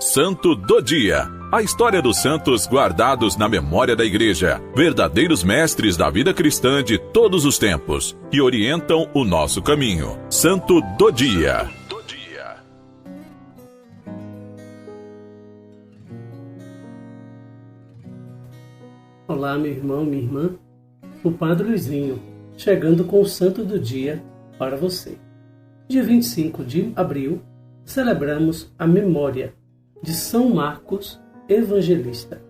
Santo do Dia. A história dos santos guardados na memória da Igreja, verdadeiros mestres da vida cristã de todos os tempos, que orientam o nosso caminho. Santo do Dia. Olá, meu irmão, minha irmã. O Padre Luizinho, chegando com o Santo do Dia para você. Dia 25 de abril, celebramos a memória de São Marcos Evangelista.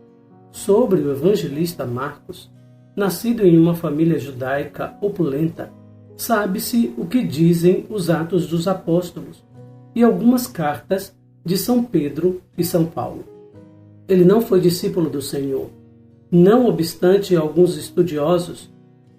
Sobre o evangelista Marcos, nascido em uma família judaica opulenta, sabe-se o que dizem os Atos dos Apóstolos e algumas cartas de São Pedro e São Paulo. Ele não foi discípulo do Senhor. Não obstante, alguns estudiosos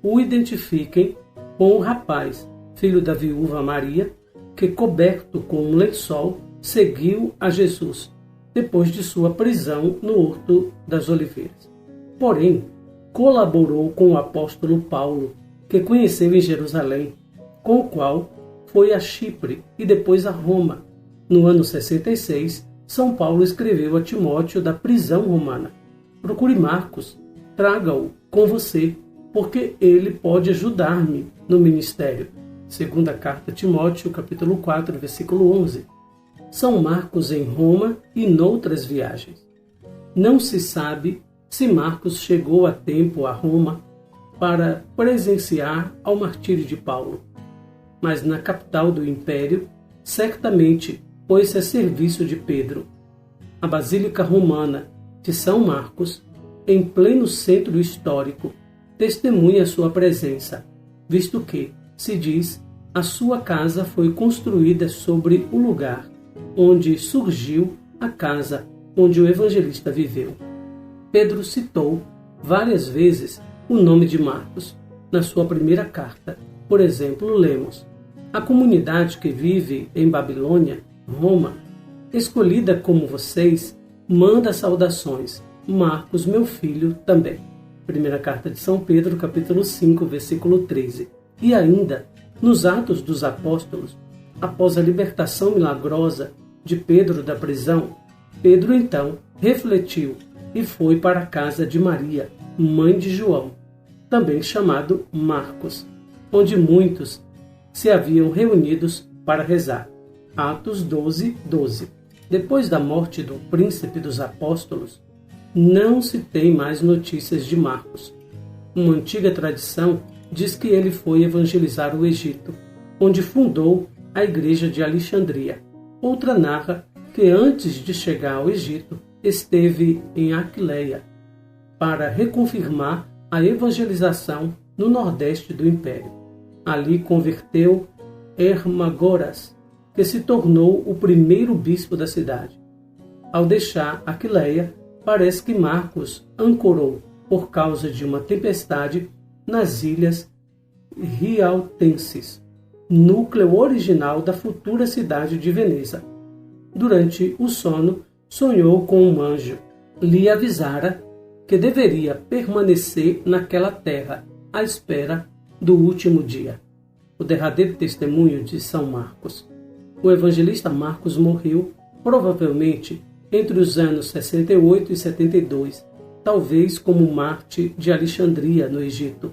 o identifiquem com o rapaz, filho da viúva Maria, que, coberto com um lençol, seguiu a Jesus, depois de sua prisão no Horto das Oliveiras. Porém, colaborou com o apóstolo Paulo, que conheceu em Jerusalém, com o qual foi a Chipre e depois a Roma. No ano 66, São Paulo escreveu a Timóteo da prisão romana: procure Marcos, traga-o com você, porque ele pode ajudar-me no ministério. Segunda carta a Timóteo, capítulo 4, versículo 11. São Marcos em Roma e noutras viagens. Não se sabe se Marcos chegou a tempo a Roma para presenciar ao martírio de Paulo, mas na capital do império, certamente pôs-se a serviço de Pedro. A Basílica Romana de São Marcos, em pleno centro histórico, testemunha sua presença, visto que, se diz, a sua casa foi construída sobre o lugar onde surgiu a casa onde o evangelista viveu. Pedro citou várias vezes o nome de Marcos na sua primeira carta. Por exemplo, lemos: a comunidade que vive em Babilônia, Roma, escolhida como vocês, manda saudações. Marcos, meu filho, também. Primeira carta de São Pedro, capítulo 5, versículo 13. E ainda, nos Atos dos Apóstolos, após a libertação milagrosa de Pedro da prisão, Pedro então refletiu e foi para a casa de Maria, mãe de João, também chamado Marcos, onde muitos se haviam reunidos para rezar. Atos 12, 12. Depois da morte do príncipe dos apóstolos, não se tem mais notícias de Marcos. Uma antiga tradição diz que ele foi evangelizar o Egito, onde fundou a igreja de Alexandria. Outra narra que antes de chegar ao Egito, esteve em Aquileia para reconfirmar a evangelização no nordeste do império. Ali converteu Hermagoras, que se tornou o primeiro bispo da cidade. Ao deixar Aquileia, parece que Marcos ancorou, por causa de uma tempestade, nas ilhas Rialtenses, núcleo original da futura cidade de Veneza. Durante o sono, sonhou com um anjo. Lhe avisara que deveria permanecer naquela terra, à espera do último dia. O derradeiro testemunho de São Marcos. O evangelista Marcos morreu, provavelmente, entre os anos 68 e 72, talvez como mártir de Alexandria, no Egito.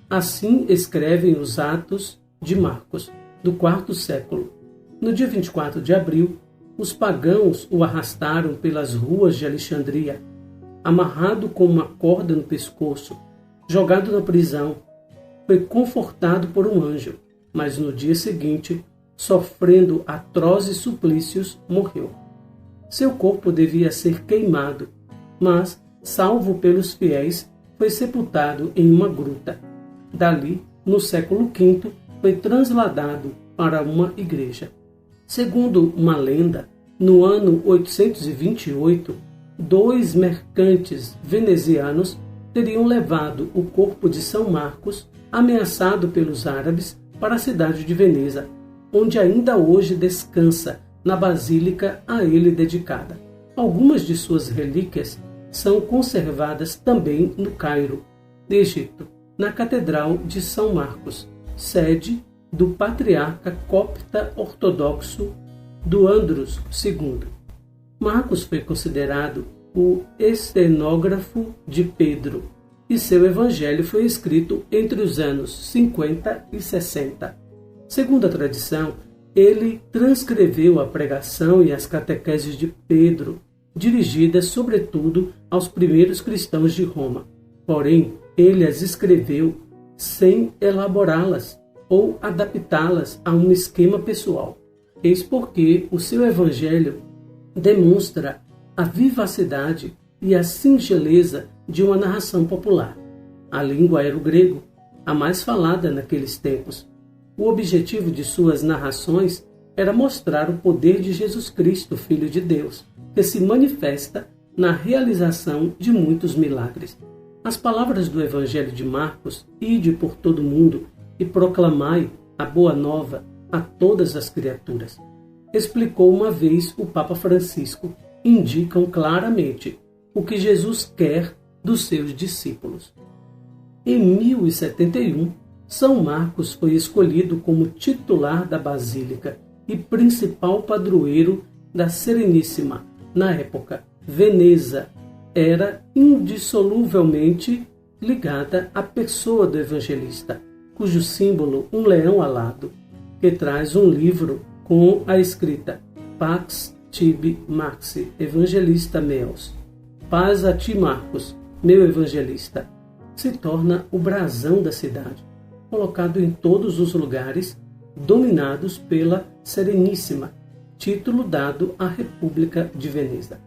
Assim escrevem os Atos de Marcos, do IV século. No dia 24 de abril, os pagãos o arrastaram pelas ruas de Alexandria, amarrado com uma corda no pescoço, jogado na prisão. Foi confortado por um anjo, mas no dia seguinte, sofrendo atrozes suplícios, morreu. Seu corpo devia ser queimado, mas, salvo pelos fiéis, foi sepultado em uma gruta. Dali, no século V, foi transladado para uma igreja. Segundo uma lenda, no ano 828, 2 mercantes venezianos teriam levado o corpo de São Marcos, ameaçado pelos árabes, para a cidade de Veneza, onde ainda hoje descansa na basílica a ele dedicada. Algumas de suas relíquias são conservadas também no Cairo, Egito, na Catedral de São Marcos, sede do patriarca copta ortodoxo do Andros II. Marcos foi considerado o estenógrafo de Pedro, e seu evangelho foi escrito entre os anos 50 e 60. Segundo a tradição, ele transcreveu a pregação e as catequeses de Pedro, dirigidas sobretudo aos primeiros cristãos de Roma. Porém, ele as escreveu sem elaborá-las ou adaptá-las a um esquema pessoal. Eis porque o seu evangelho demonstra a vivacidade e a singeleza de uma narração popular. A língua era o grego, a mais falada naqueles tempos. O objetivo de suas narrações era mostrar o poder de Jesus Cristo, Filho de Deus, que se manifesta na realização de muitos milagres. As palavras do Evangelho de Marcos: ide por todo o mundo e proclamai a boa nova a todas as criaturas, explicou uma vez o Papa Francisco, indicam claramente o que Jesus quer dos seus discípulos. Em 1071, São Marcos foi escolhido como titular da Basílica e principal padroeiro da Sereníssima. Na época, Veneza era indissoluvelmente ligada à pessoa do evangelista, cujo símbolo, um leão alado, que traz um livro com a escrita Pax tibi Maxi, Evangelista meus. Paz a ti, Marcos, meu evangelista, se torna o brasão da cidade, colocado em todos os lugares, dominados pela Sereníssima, título dado à República de Veneza.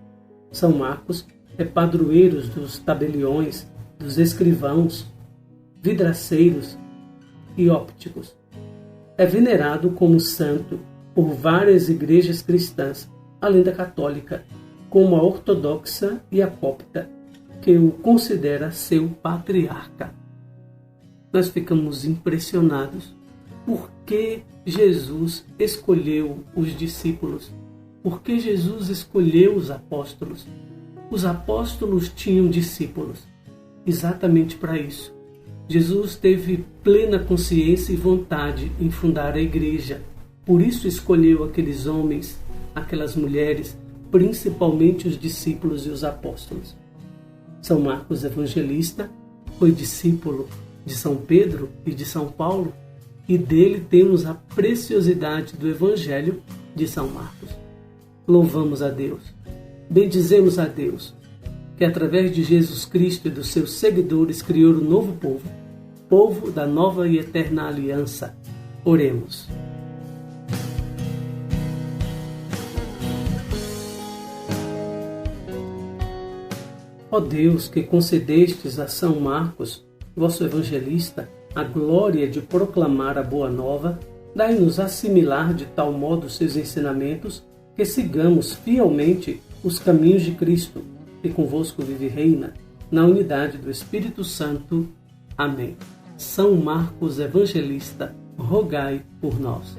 São Marcos é padroeiro dos tabeliões, dos escrivãos, vidraceiros e ópticos. É venerado como santo por várias igrejas cristãs, além da católica, como a ortodoxa e a copta, que o considera seu patriarca. Nós ficamos impressionados porque Jesus escolheu os discípulos, porque Jesus escolheu os apóstolos. Os apóstolos tinham discípulos, exatamente para isso. Jesus teve plena consciência e vontade em fundar a igreja. Por isso escolheu aqueles homens, aquelas mulheres, principalmente os discípulos e os apóstolos. São Marcos Evangelista foi discípulo de São Pedro e de São Paulo, e dele temos a preciosidade do Evangelho de São Marcos. Louvamos a Deus, bendizemos a Deus, que através de Jesus Cristo e dos seus seguidores criou um novo povo, povo da nova e eterna aliança. Oremos. Ó Deus, que concedestes a São Marcos, vosso evangelista, a glória de proclamar a boa nova, dai-nos assimilar de tal modo seus ensinamentos, que sigamos fielmente os caminhos de Cristo, que convosco vive e reina, na unidade do Espírito Santo. Amém. São Marcos Evangelista, rogai por nós.